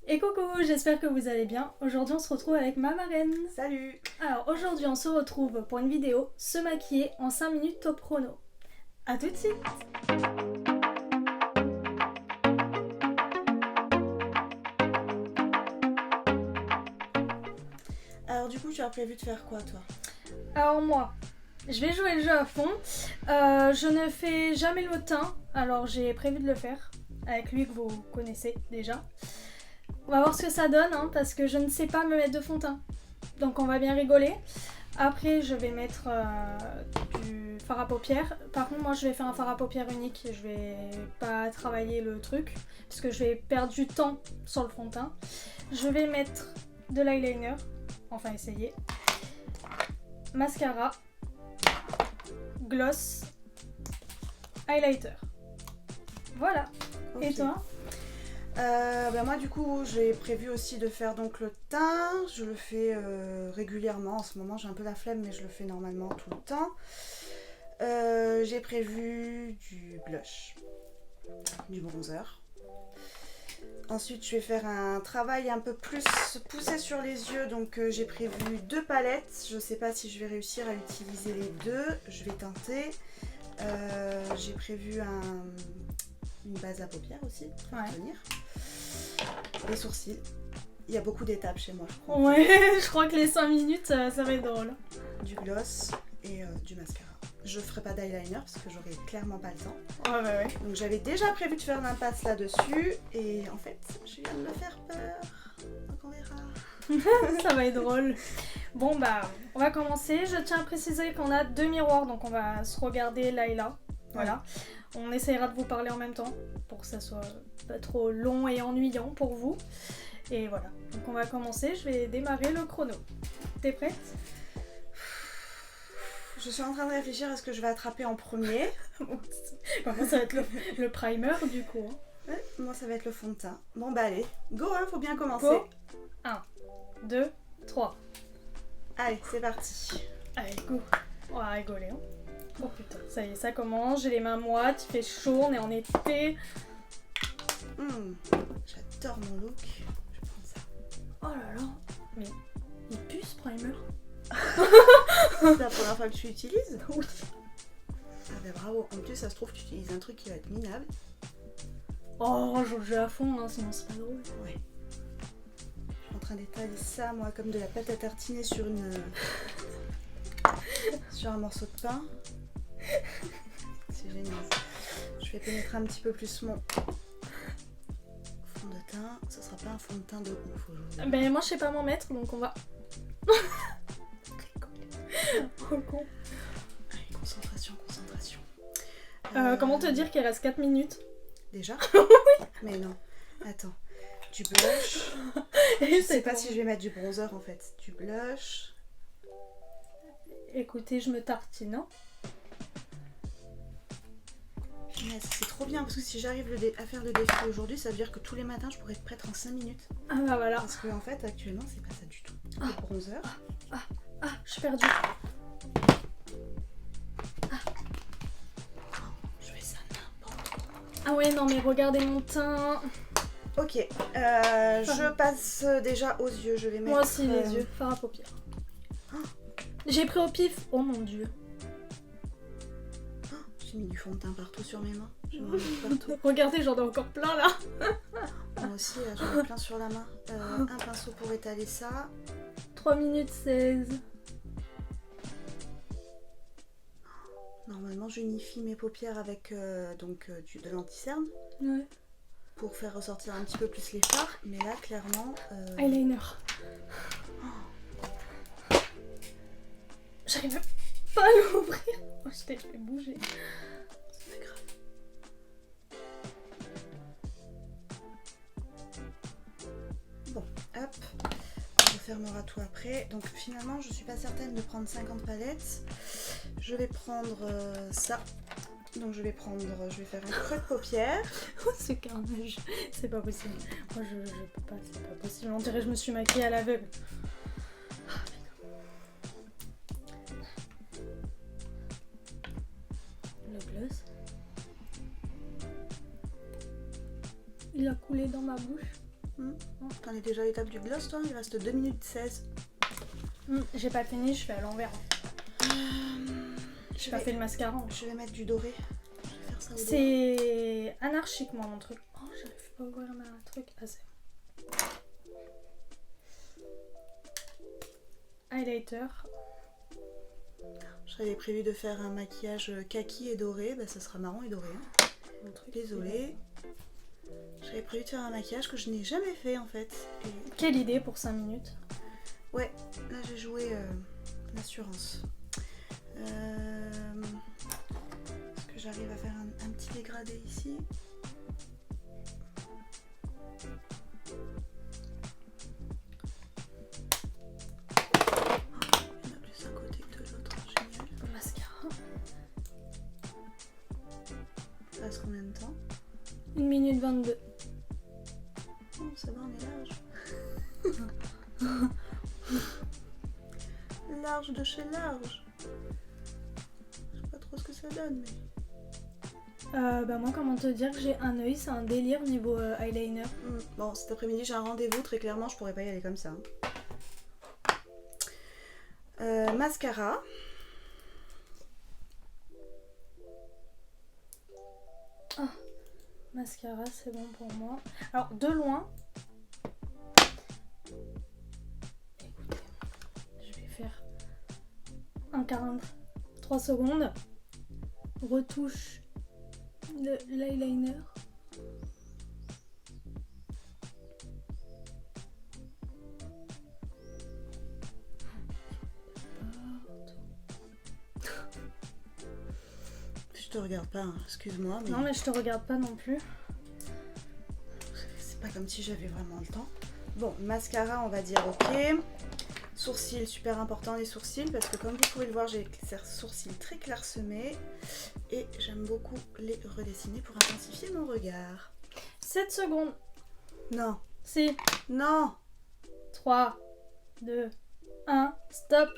Et coucou, j'espère que vous allez bien. Aujourd'hui on se retrouve avec ma marraine. Salut! Alors aujourd'hui on se retrouve pour une vidéo se maquiller en 5 minutes top chrono. A tout de suite. Alors du coup, tu as prévu de faire quoi, toi? Alors moi, je vais jouer le jeu à fond. Je ne fais jamais le haut de teint, alors j'ai prévu de le faire avec lui que vous connaissez déjà. On va voir ce que ça donne hein, parce que je ne sais pas me mettre de fond de teint. Donc on va bien rigoler. Après je vais mettre du fard à paupières. Par contre moi je vais faire un fard à paupières unique. Je vais pas travailler le truc parce que je vais perdre du temps sur le fond de teint. Je vais mettre de l'eyeliner. Enfin essayer. Mascara. Gloss. Highlighter. Voilà. Ok. Et toi? Moi du coup j'ai prévu aussi de faire donc le teint, je le fais régulièrement, en ce moment j'ai un peu la flemme mais je le fais normalement tout le temps. J'ai prévu du blush, du bronzer. Ensuite je vais faire un travail un peu plus poussé sur les yeux, donc j'ai prévu 2 palettes, je sais pas si je vais réussir à utiliser les deux, je vais tenter. J'ai prévu une base à paupières aussi pour tenir. Les sourcils. Il y a beaucoup d'étapes chez moi, je crois. Ouais, je crois que les 5 minutes, ça va être drôle. Du gloss et du mascara. Je ferai pas d'eyeliner parce que j'aurai clairement pas le temps. Ouais. Donc j'avais déjà prévu de faire l'impasse là-dessus et en fait, je viens de me faire peur. Donc on verra. Ça va être drôle. Bon bah, on va commencer. Je tiens à préciser qu'on a 2 miroirs, donc on va se regarder là et là. Voilà. On essayera de vous parler en même temps pour que ça soit pas trop long et ennuyant pour vous. Et voilà. Donc on va commencer. Je vais démarrer le chrono. T'es prête? Je suis en train de réfléchir à ce que je vais attraper en premier. Moi ça va être le primer du coup. Hein. Ouais, moi ça va être le fond de teint. Bon bah allez, go hein, faut bien commencer. Go. 1, 2, 3. Allez, c'est parti. Allez, go. On va rigoler. Hein. Oh putain, ça y est, ça commence. J'ai les mains moites, il fait chaud, on est en été. J'adore mon look. Je vais prendre ça. Oh là là. Mais il pue ce primer. C'est la première fois que tu l'utilises? Oui. Ah bah bravo. En plus, ça se trouve, tu utilises un truc qui va être minable. Oh, je joue le jeu à fond, hein, sinon c'est pas drôle. Ouais. Je suis en train d'étaler ça, moi, comme de la pâte à tartiner sur une... sur un morceau de pain. C'est génial. Je vais pénétrer un petit peu plus mon fond de teint. Ça sera pas un fond de teint de ouf aujourd'hui. Ben moi je sais pas m'en mettre, donc on va... Oh con. Allez, concentration. Comment te dire qu'il reste 4 minutes? Déjà? Oui. Mais non. Attends. Du blush. Et Je sais pas si je vais mettre du bronzer en fait. Du blush. Écoutez, je me tartine, hein. Punaise, c'est trop bien parce que si j'arrive à faire le défi aujourd'hui, ça veut dire que tous les matins je pourrais être prête en 5 minutes. Ah bah voilà. Parce que en fait actuellement c'est pas ça du tout. Le bronzer. Ah, je suis perdue. Je fais ça n'importe quoi. Ah ouais, non mais regardez mon teint. Ok, je passe déjà aux yeux. Je vais mettre. Moi aussi les yeux, fard à paupières. J'ai pris au pif. Oh mon dieu. J'ai mis du fond de teint partout sur mes mains. Je m'en mets partout. Regardez, j'en ai encore plein là. Moi aussi, là, j'en ai plein sur la main. Un pinceau pour étaler ça. 3 minutes 16. Normalement, j'unifie mes paupières avec de l'anti-cerne Ouais. pour faire ressortir un petit peu plus les fards. Mais là, clairement... Eyeliner. J'arrive pas à l'ouvrir. Oh, je t'ai fait bouger. C'est pas grave. Bon, hop. On refermera tout après. Donc finalement, je suis pas certaine de prendre 50 palettes. Je vais prendre ça. Donc je vais faire un creux de paupière. Oh, ce carnage. C'est pas possible. Moi, je peux pas, c'est pas possible. On dirait que je me suis maquillée à l'aveugle. Le gloss. Il a coulé dans ma bouche. T'en es déjà à l'étape du gloss, toi? Il reste 2 minutes 16. J'ai pas fini, je fais à l'envers. J'ai pas fait le mascara. Je vais mettre du doré. Je vais faire ça au doigt. C'est anarchique, moi, mon truc. Oh, j'arrive pas à ouvrir ma truc. Ah, c'est highlighter. J'avais prévu de faire un maquillage kaki et doré. Bah, ça sera marron et doré. Mon truc. Désolée. J'avais prévu de faire un maquillage que je n'ai jamais fait, en fait. Et... Quelle idée pour 5 minutes. Ouais, là j'ai joué l'assurance. Est-ce que j'arrive à faire un petit dégradé ici? Il y en a plus d'un côté que de l'autre, génial. Le mascara. Ça reste combien de temps? 1 minute 22. Oh, ça va, on est large. Large de chez large. Je sais pas trop ce que ça donne, mais... Bah moi, comment te dire que j'ai un œil, c'est un délire niveau eyeliner. Bon, cet après-midi j'ai un rendez-vous, très clairement je pourrais pas y aller comme ça. Mascara. Ah, mascara, c'est bon pour moi. Alors, de loin... Écoutez, je vais faire un quart, 3 secondes. Retouche l'eyeliner. Je te regarde pas, hein, excuse-moi. Mais... Non, mais je te regarde pas non plus. C'est pas comme si j'avais vraiment le temps. Bon, mascara, on va dire ok. Sourcils, super important les sourcils, parce que comme vous pouvez le voir, j'ai des sourcils très clairsemés. Et j'aime beaucoup les redessiner pour intensifier mon regard. 7 secondes. Non. Si. Non. 3, 2, 1, stop.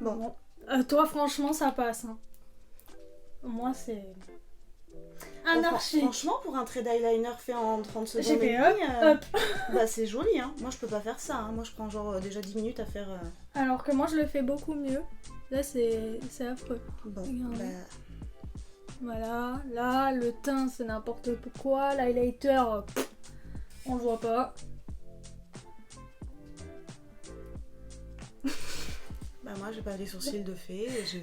Bon. Toi, franchement, ça passe. Hein. Moi, c'est... anarchique. Franchement, pour un trait d'eyeliner fait en 30 secondes, J'ai fait hop. Bah c'est joli, hein. Moi, je peux pas faire ça. Hein. Moi, je prends genre déjà 10 minutes à faire... Alors que moi, je le fais beaucoup mieux. Là, c'est affreux. Bon, regardez. bah... Voilà, là, le teint, c'est n'importe quoi. L'highlighter, on le voit pas. Bah moi, j'ai pas les sourcils de fée, j'ai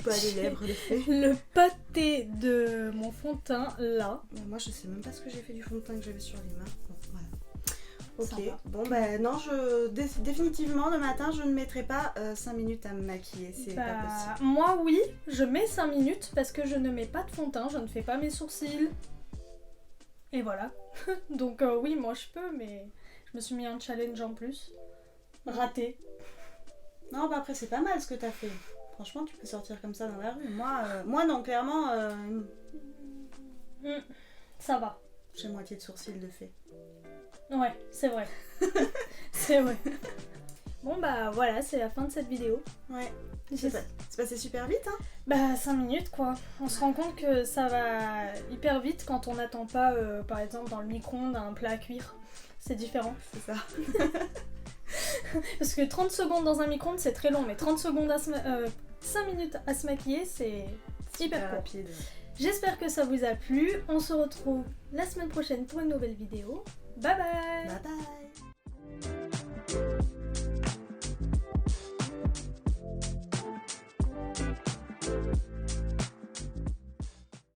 pas les lèvres de fée. Le pâté de mon fond de teint, là. Bah, moi, je sais même pas ce que j'ai fait du fond de teint que j'avais sur les mains. Bon, voilà. Ok, Sympa. bon bah non, définitivement le matin je ne mettrai pas 5 minutes à me maquiller, c'est pas possible. Moi oui, je mets 5 minutes parce que je ne mets pas de fond de teint, je ne fais pas mes sourcils. Et voilà. Donc oui, moi je peux, mais je me suis mis un challenge en plus. Raté. Non, bah après c'est pas mal ce que t'as fait. Franchement, tu peux sortir comme ça dans la rue. Moi non, clairement, Ça va. j'ai moitié de sourcils de fée. Ouais, c'est vrai. C'est vrai. Bon bah voilà, c'est la fin de cette vidéo. Ouais. C'est passé super vite, hein. Bah 5 minutes quoi. On se rend compte que ça va hyper vite quand on n'attend pas, par exemple dans le micro-ondes, un plat à cuire. C'est différent. C'est ça. Parce que 30 secondes dans un micro-ondes c'est très long, mais 30 secondes 5 minutes à se maquiller c'est hyper court. rapide. J'espère que ça vous a plu. On se retrouve la semaine prochaine pour une nouvelle vidéo. Bye bye. Bye bye.